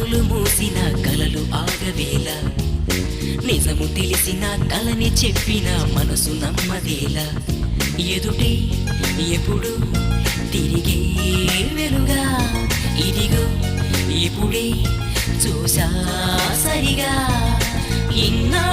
కనులు మూసిన కలలు ఆగవేళ నిజము తెలిసిన కలని చెప్పిన మనసు నమ్మదేలా ఎదుటే ఎప్పుడు తిరిగే వెలుగా ఇదిగో ఇప్పుడే చూసా సరిగా ఇన్నా